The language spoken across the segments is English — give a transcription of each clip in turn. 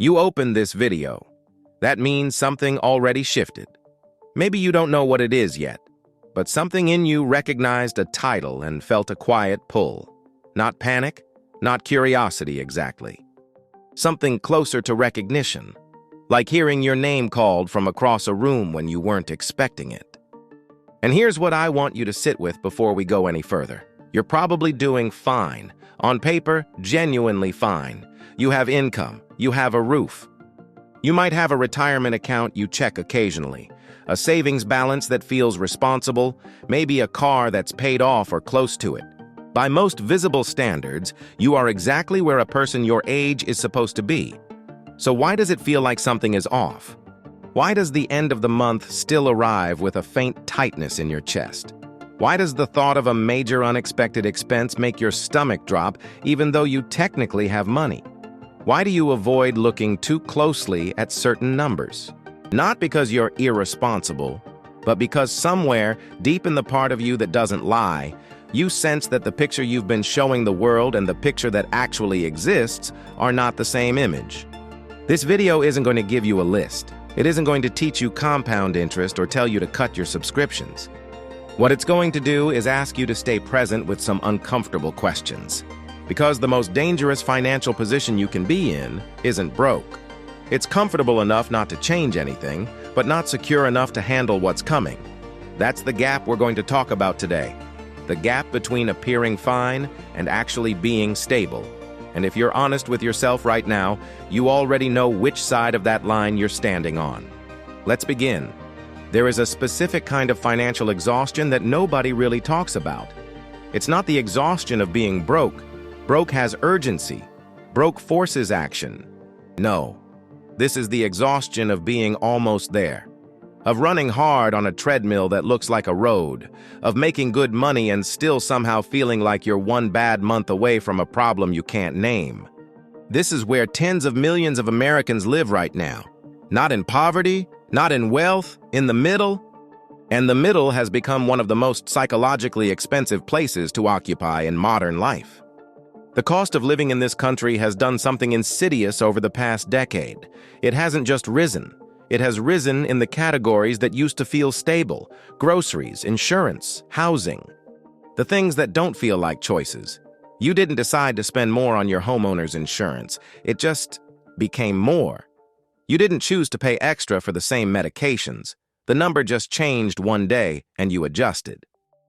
You opened this video. That means something already shifted. Maybe you don't know what it is yet, but something in you recognized a title and felt a quiet pull. Not panic, not curiosity exactly. Something closer to recognition, like hearing your name called from across a room when you weren't expecting it. And here's what I want you to sit with before we go any further. You're probably doing fine. On paper, genuinely fine. You have income. You have a roof. You might have a retirement account you check occasionally, a savings balance that feels responsible, maybe a car that's paid off or close to it. By most visible standards, you are exactly where a person your age is supposed to be. So why does it feel like something is off? Why does the end of the month still arrive with a faint tightness in your chest? Why does the thought of a major unexpected expense make your stomach drop even though you technically have money? Why do you avoid looking too closely at certain numbers? Not because you're irresponsible, but because somewhere, deep in the part of you that doesn't lie, you sense that the picture you've been showing the world and the picture that actually exists are not the same image. This video isn't going to give you a list. It isn't going to teach you compound interest or tell you to cut your subscriptions. What it's going to do is ask you to stay present with some uncomfortable questions. Because the most dangerous financial position you can be in isn't broke. It's comfortable enough not to change anything, but not secure enough to handle what's coming. That's the gap we're going to talk about today. The gap between appearing fine and actually being stable. And if you're honest with yourself right now, you already know which side of that line you're standing on. Let's begin. There is a specific kind of financial exhaustion that nobody really talks about. It's not the exhaustion of being broke. Broke has urgency. Broke forces action. No. This is the exhaustion of being almost there. Of running hard on a treadmill that looks like a road, of making good money and still somehow feeling like you're one bad month away from a problem you can't name. This is where tens of millions of Americans live right now. Not in poverty, not in wealth, in the middle. And the middle has become one of the most psychologically expensive places to occupy in modern life. The cost of living in this country has done something insidious over the past decade. It hasn't just risen. It has risen in the categories that used to feel stable: groceries, insurance, housing. The things that don't feel like choices. You didn't decide to spend more on your homeowner's insurance. It just became more. You didn't choose to pay extra for the same medications. The number just changed one day and you adjusted.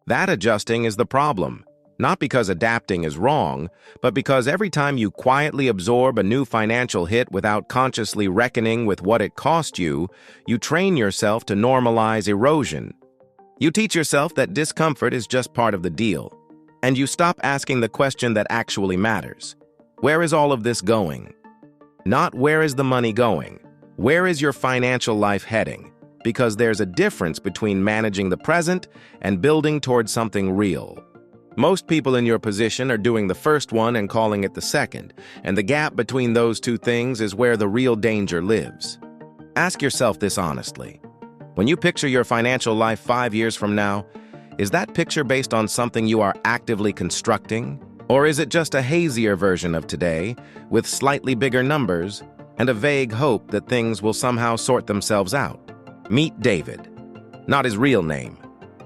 That adjusting is the problem. Not because adapting is wrong, but because every time you quietly absorb a new financial hit without consciously reckoning with what it cost you, you train yourself to normalize erosion. You teach yourself that discomfort is just part of the deal, and you stop asking the question that actually matters. Where is all of this going? Not where is the money going? Where is your financial life heading? Because there's a difference between managing the present and building towards something real. Most people in your position are doing the first one and calling it the second, and the gap between those two things is where the real danger lives. Ask yourself this honestly. When you picture your financial life 5 years from now, is that picture based on something you are actively constructing? Or is it just a hazier version of today, with slightly bigger numbers, and a vague hope that things will somehow sort themselves out? Meet David. Not his real name,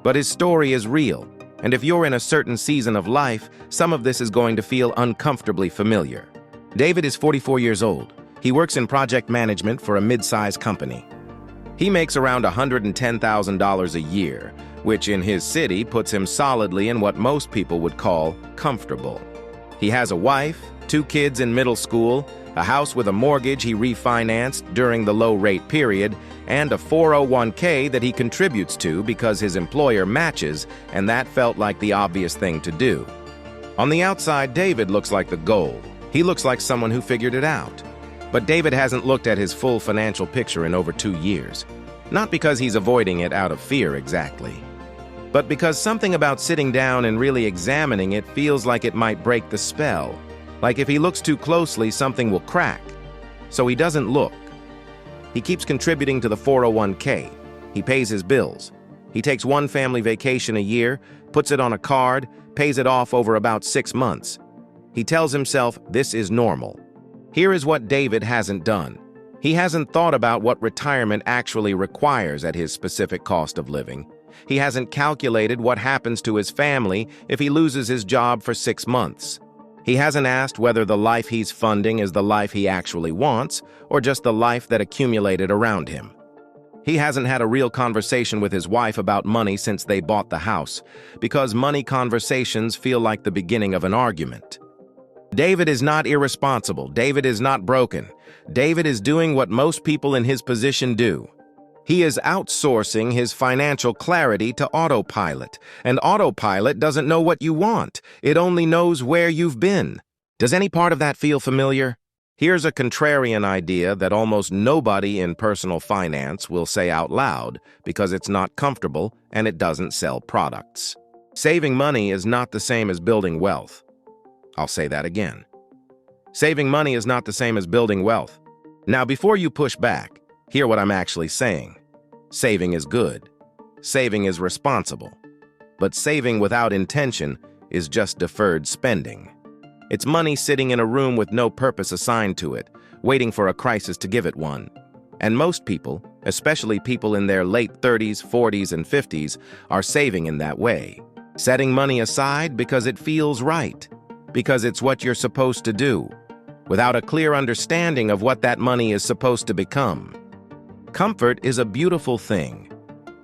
but his story is real. And if you're in a certain season of life, some of this is going to feel uncomfortably familiar. David is 44 years old. He works in project management for a mid-sized company. He makes around $110,000 a year, which in his city puts him solidly in what most people would call comfortable. He has a wife, 2 kids in middle school, a house with a mortgage he refinanced during the low-rate period, and a 401k that he contributes to because his employer matches, and that felt like the obvious thing to do. On the outside, David looks like the goal. He looks like someone who figured it out. But David hasn't looked at his full financial picture in over 2 years. Not because he's avoiding it out of fear exactly, but because something about sitting down and really examining it feels like it might break the spell. Like if he looks too closely, something will crack. So he doesn't look. He keeps contributing to the 401k. He pays his bills. He takes one family vacation a year, puts it on a card, pays it off over about 6 months. He tells himself this is normal. Here is what David hasn't done. He hasn't thought about what retirement actually requires at his specific cost of living. He hasn't calculated what happens to his family if he loses his job for 6 months. He hasn't asked whether the life he's funding is the life he actually wants or just the life that accumulated around him. He hasn't had a real conversation with his wife about money since they bought the house, because money conversations feel like the beginning of an argument. David is not irresponsible. David is not broken. David is doing what most people in his position do. He is outsourcing his financial clarity to autopilot, and autopilot doesn't know what you want. It only knows where you've been. Does any part of that feel familiar? Here's a contrarian idea that almost nobody in personal finance will say out loud because it's not comfortable and it doesn't sell products. Saving money is not the same as building wealth. I'll say that again. Saving money is not the same as building wealth. Now, before you push back, hear what I'm actually saying. Saving is good. Saving is responsible. But saving without intention is just deferred spending. It's money sitting in a room with no purpose assigned to it, waiting for a crisis to give it one. And most people, especially people in their late 30s, 40s, and 50s, are saving in that way. Setting money aside because it feels right, because it's what you're supposed to do, without a clear understanding of what that money is supposed to become. Comfort is a beautiful thing.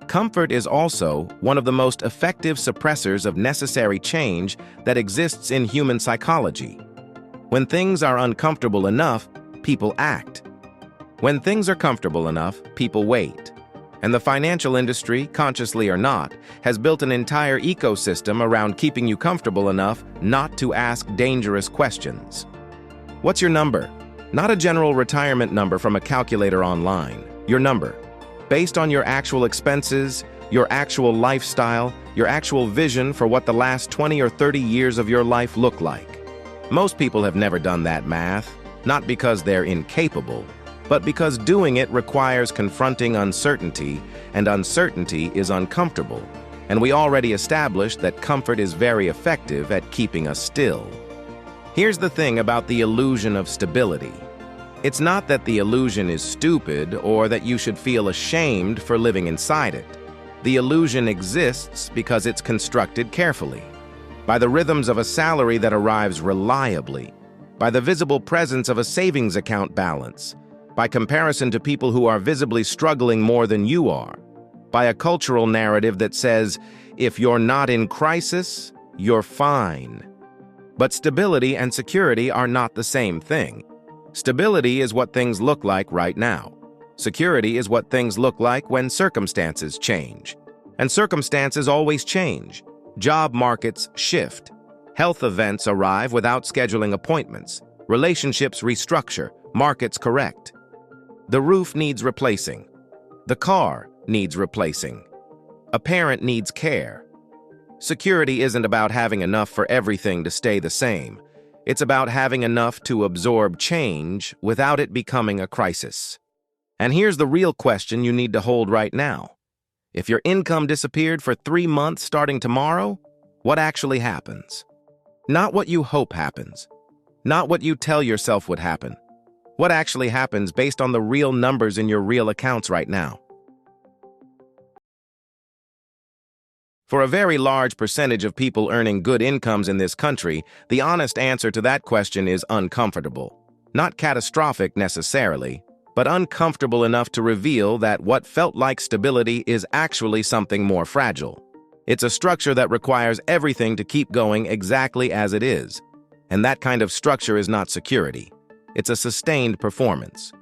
Comfort is also one of the most effective suppressors of necessary change that exists in human psychology. When things are uncomfortable enough, people act. When things are comfortable enough, people wait. And the financial industry, consciously or not, has built an entire ecosystem around keeping you comfortable enough not to ask dangerous questions. What's your number? Not a general retirement number from a calculator online. Your number, based on your actual expenses, your actual lifestyle, your actual vision for what the last 20 or 30 years of your life look like. Most people have never done that math, not because they're incapable, but because doing it requires confronting uncertainty, and uncertainty is uncomfortable. And we already established that comfort is very effective at keeping us still. Here's the thing about the illusion of stability. It's not that the illusion is stupid or that you should feel ashamed for living inside it. The illusion exists because it's constructed carefully, by the rhythms of a salary that arrives reliably, by the visible presence of a savings account balance, by comparison to people who are visibly struggling more than you are, by a cultural narrative that says, if you're not in crisis, you're fine. But stability and security are not the same thing. Stability is what things look like right now. Security is what things look like when circumstances change. And circumstances always change. Job markets shift. Health events arrive without scheduling appointments. Relationships restructure. Markets correct. The roof needs replacing. The car needs replacing. A parent needs care. Security isn't about having enough for everything to stay the same. It's about having enough to absorb change without it becoming a crisis. And here's the real question you need to hold right now. If your income disappeared for 3 months starting tomorrow, what actually happens? Not what you hope happens. Not what you tell yourself would happen. What actually happens based on the real numbers in your real accounts right now? For a very large percentage of people earning good incomes in this country, the honest answer to that question is uncomfortable. Not catastrophic necessarily, but uncomfortable enough to reveal that what felt like stability is actually something more fragile. It's a structure that requires everything to keep going exactly as it is. And that kind of structure is not security. It's a sustained performance.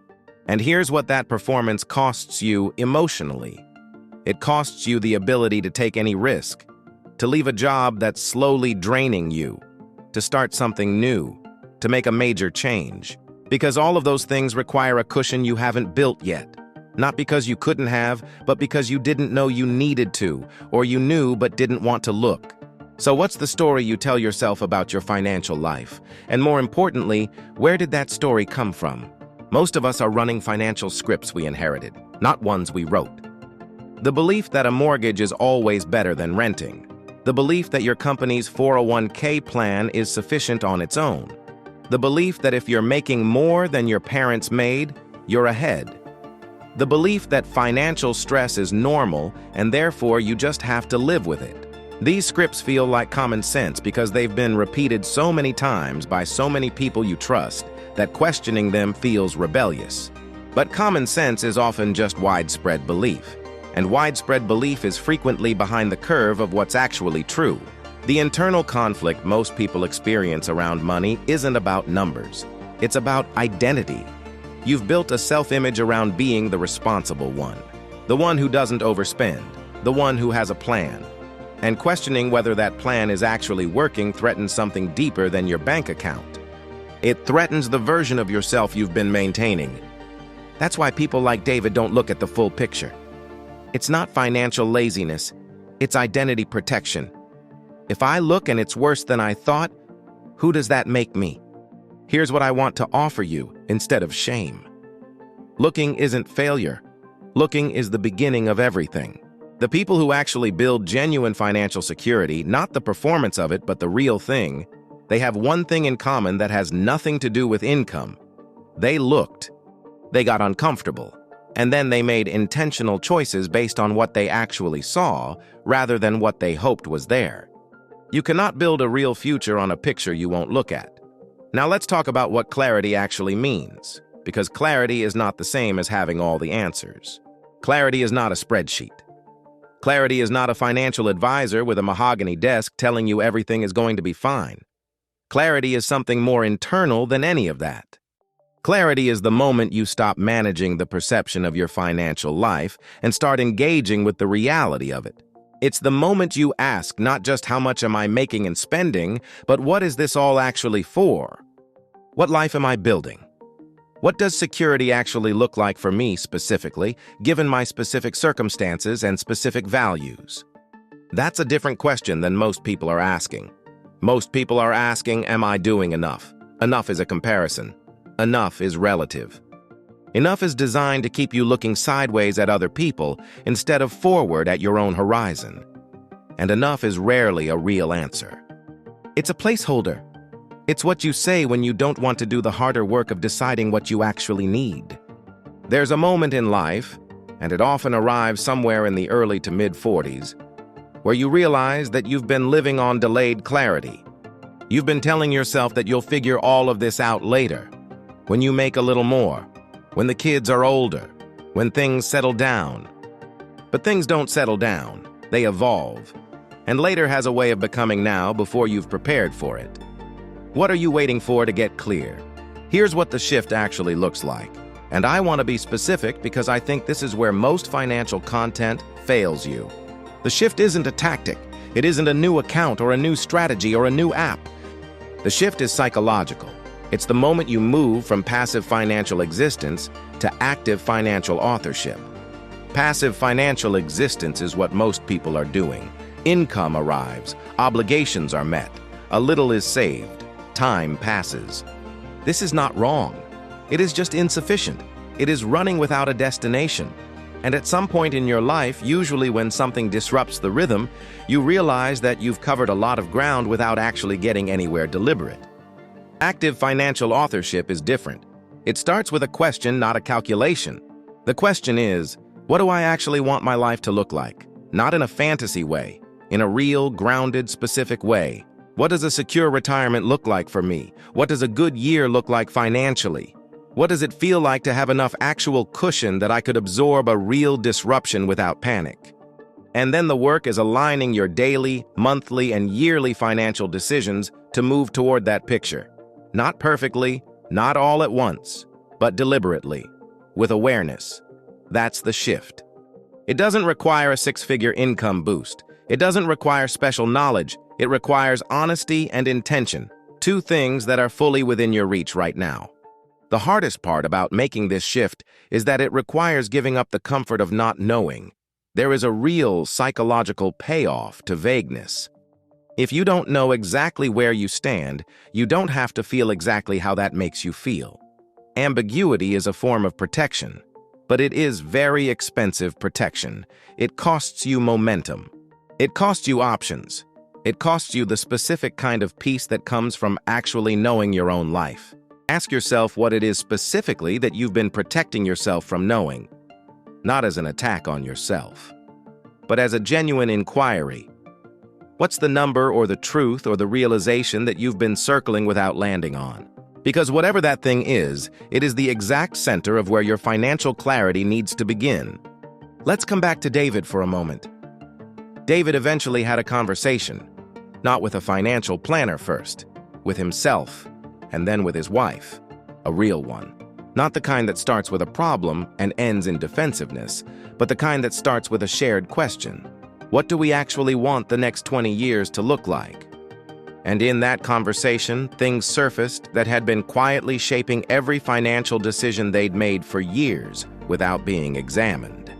And here's what that performance costs you emotionally. It costs you the ability to take any risk, to leave a job that's slowly draining you, to start something new, to make a major change. Because all of those things require a cushion you haven't built yet. Not because you couldn't have, but because you didn't know you needed to, or you knew but didn't want to look. So what's the story you tell yourself about your financial life? And more importantly, where did that story come from? Most of us are running financial scripts we inherited, not ones we wrote. The belief that a mortgage is always better than renting. The belief that your company's 401k plan is sufficient on its own. The belief that if you're making more than your parents made, you're ahead. The belief that financial stress is normal and therefore you just have to live with it. These scripts feel like common sense because they've been repeated so many times by so many people you trust that questioning them feels rebellious. But common sense is often just widespread belief, and widespread belief is frequently behind the curve of what's actually true. The internal conflict most people experience around money isn't about numbers. It's about identity. You've built a self-image around being the responsible one, the one who doesn't overspend, the one who has a plan. And questioning whether that plan is actually working threatens something deeper than your bank account. It threatens the version of yourself you've been maintaining. That's why people like David don't look at the full picture. It's not financial laziness, it's identity protection. If I look and it's worse than I thought, who does that make me? Here's what I want to offer you instead of shame. Looking isn't failure. Looking is the beginning of everything. The people who actually build genuine financial security, not the performance of it, but the real thing, they have one thing in common that has nothing to do with income. They looked. They got uncomfortable. And then they made intentional choices based on what they actually saw, rather than what they hoped was there. You cannot build a real future on a picture you won't look at. Now let's talk about what clarity actually means, because clarity is not the same as having all the answers. Clarity is not a spreadsheet. Clarity is not a financial advisor with a mahogany desk telling you everything is going to be fine. Clarity is something more internal than any of that. Clarity is the moment you stop managing the perception of your financial life and start engaging with the reality of it. It's the moment you ask not just how much am I making and spending, but what is this all actually for? What life am I building? What does security actually look like for me specifically, given my specific circumstances and specific values? That's a different question than most people are asking. Most people are asking, am I doing enough? Enough is a comparison. Enough is relative. Enough is designed to keep you looking sideways at other people instead of forward at your own horizon. And enough is rarely a real answer. It's a placeholder. It's what you say when you don't want to do the harder work of deciding what you actually need. There's a moment in life, and it often arrives somewhere in the early to mid-40s, where you realize that you've been living on delayed clarity. You've been telling yourself that you'll figure all of this out later, when you make a little more, when the kids are older, when things settle down. But things don't settle down, they evolve. And later has a way of becoming now before you've prepared for it. What are you waiting for to get clear? Here's what the shift actually looks like. And I want to be specific because I think this is where most financial content fails you. The shift isn't a tactic. It isn't a new account or a new strategy or a new app. The shift is psychological. It's the moment you move from passive financial existence to active financial authorship. Passive financial existence is what most people are doing. Income arrives, obligations are met, a little is saved, time passes. This is not wrong. It is just insufficient. It is running without a destination. And at some point in your life, usually when something disrupts the rhythm, you realize that you've covered a lot of ground without actually getting anywhere deliberate. Active financial authorship is different. It starts with a question, not a calculation. The question is, what do I actually want my life to look like? Not in a fantasy way, in a real, grounded, specific way. What does a secure retirement look like for me? What does a good year look like financially? What does it feel like to have enough actual cushion that I could absorb a real disruption without panic? And then the work is aligning your daily, monthly, and yearly financial decisions to move toward that picture. Not perfectly, not all at once, but deliberately, with awareness. That's the shift. It doesn't require a six-figure income boost. It doesn't require special knowledge. It requires honesty and intention, two things that are fully within your reach right now. The hardest part about making this shift is that it requires giving up the comfort of not knowing. There is a real psychological payoff to vagueness. If you don't know exactly where you stand, you don't have to feel exactly how that makes you feel. Ambiguity is a form of protection, but it is very expensive protection. It costs you momentum. It costs you options. It costs you the specific kind of peace that comes from actually knowing your own life. Ask yourself what it is specifically that you've been protecting yourself from knowing, not as an attack on yourself, but as a genuine inquiry. What's the number or the truth or the realization that you've been circling without landing on? Because whatever that thing is, it is the exact center of where your financial clarity needs to begin. Let's come back to David for a moment. David eventually had a conversation, not with a financial planner first, with himself, and then with his wife, a real one. Not the kind that starts with a problem and ends in defensiveness, but the kind that starts with a shared question. What do we actually want the next 20 years to look like? And in that conversation, things surfaced that had been quietly shaping every financial decision they'd made for years without being examined.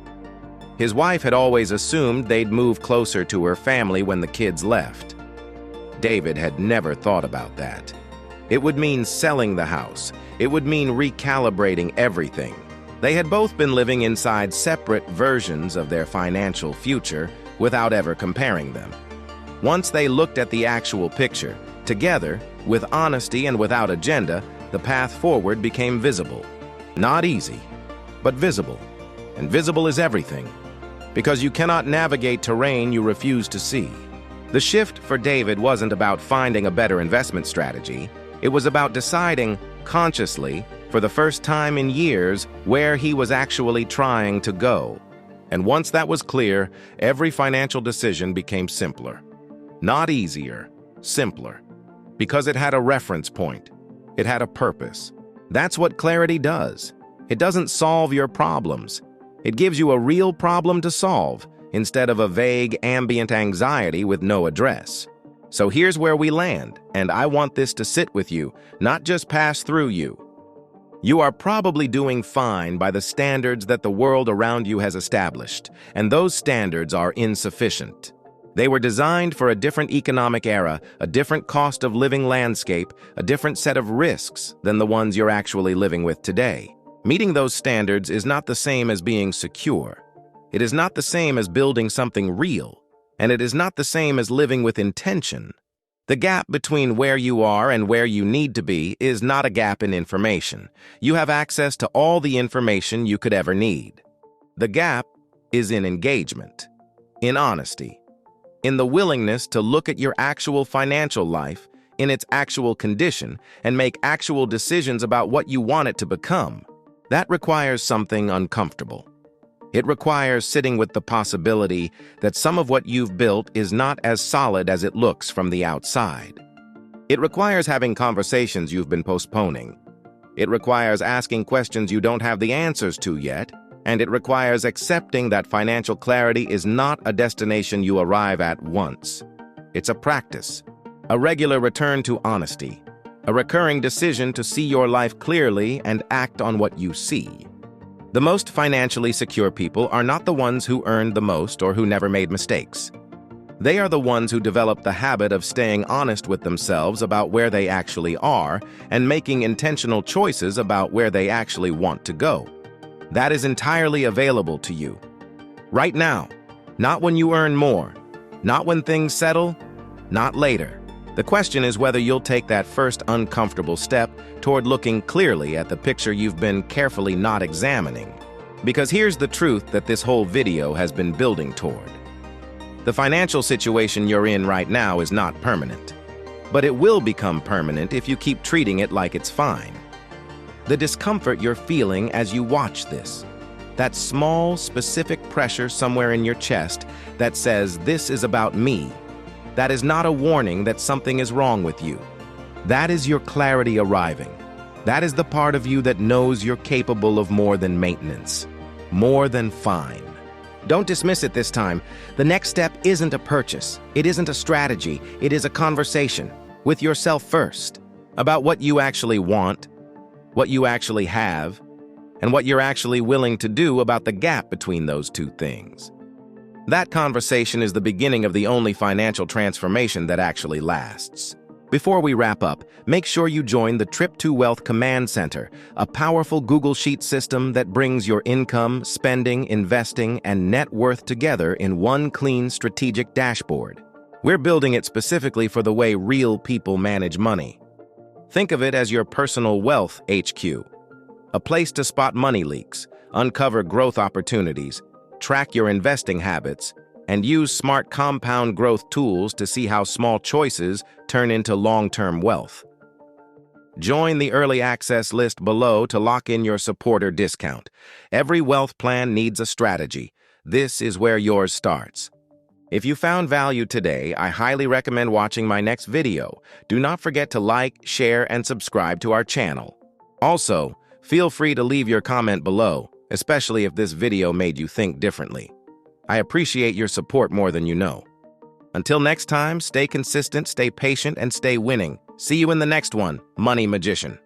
His wife had always assumed they'd move closer to her family when the kids left. David had never thought about that. It would mean selling the house. It would mean recalibrating everything. They had both been living inside separate versions of their financial future without ever comparing them. Once they looked at the actual picture, together, with honesty and without agenda, the path forward became visible. Not easy, but visible. And visible is everything, because you cannot navigate terrain you refuse to see. The shift for David wasn't about finding a better investment strategy. It was about deciding, consciously, for the first time in years, where he was actually trying to go. And once that was clear, every financial decision became simpler. Not easier, simpler. Because it had a reference point. It had a purpose. That's what clarity does. It doesn't solve your problems. It gives you a real problem to solve, instead of a vague, ambient anxiety with no address. So here's where we land, and I want this to sit with you, not just pass through you. You are probably doing fine by the standards that the world around you has established, and those standards are insufficient. They were designed for a different economic era, a different cost of living landscape, a different set of risks than the ones you're actually living with today. Meeting those standards is not the same as being secure. It is not the same as building something real, and it is not the same as living with intention. The gap between where you are and where you need to be is not a gap in information. You have access to all the information you could ever need. The gap is in engagement, in honesty, in the willingness to look at your actual financial life, in its actual condition, and make actual decisions about what you want it to become. That requires something uncomfortable. It requires sitting with the possibility that some of what you've built is not as solid as it looks from the outside. It requires having conversations you've been postponing. It requires asking questions you don't have the answers to yet, and it requires accepting that financial clarity is not a destination you arrive at once. It's a practice, a regular return to honesty, a recurring decision to see your life clearly and act on what you see. The most financially secure people are not the ones who earned the most or who never made mistakes. They are the ones who develop the habit of staying honest with themselves about where they actually are and making intentional choices about where they actually want to go. That is entirely available to you. Right now, not when you earn more, not when things settle, not later. The question is whether you'll take that first uncomfortable step toward looking clearly at the picture you've been carefully not examining. Because here's the truth that this whole video has been building toward. The financial situation you're in right now is not permanent, but it will become permanent if you keep treating it like it's fine. The discomfort you're feeling as you watch this, that small, specific pressure somewhere in your chest that says, "This is about me," that is not a warning that something is wrong with you. That is your clarity arriving. That is the part of you that knows you're capable of more than maintenance, more than fine. Don't dismiss it this time. The next step isn't a purchase. It isn't a strategy. It is a conversation with yourself first about what you actually want, what you actually have, and what you're actually willing to do about the gap between those two things. That conversation is the beginning of the only financial transformation that actually lasts. Before we wrap up, make sure you join the Trip to Wealth Command Center, a powerful Google Sheet system that brings your income, spending, investing, and net worth together in one clean strategic dashboard. We're building it specifically for the way real people manage money. Think of it as your personal wealth HQ, a place to spot money leaks, uncover growth opportunities, track your investing habits, and use smart compound growth tools to see how small choices turn into long-term wealth. Join the early access list below to lock in your supporter discount. Every wealth plan needs a strategy. This is where yours starts. If you found value today, I highly recommend watching my next video. Do not forget to like, share, and subscribe to our channel. Also, feel free to leave your comment below, especially if this video made you think differently. I appreciate your support more than you know. Until next time, stay consistent, stay patient, and stay winning. See you in the next one, Money Magician.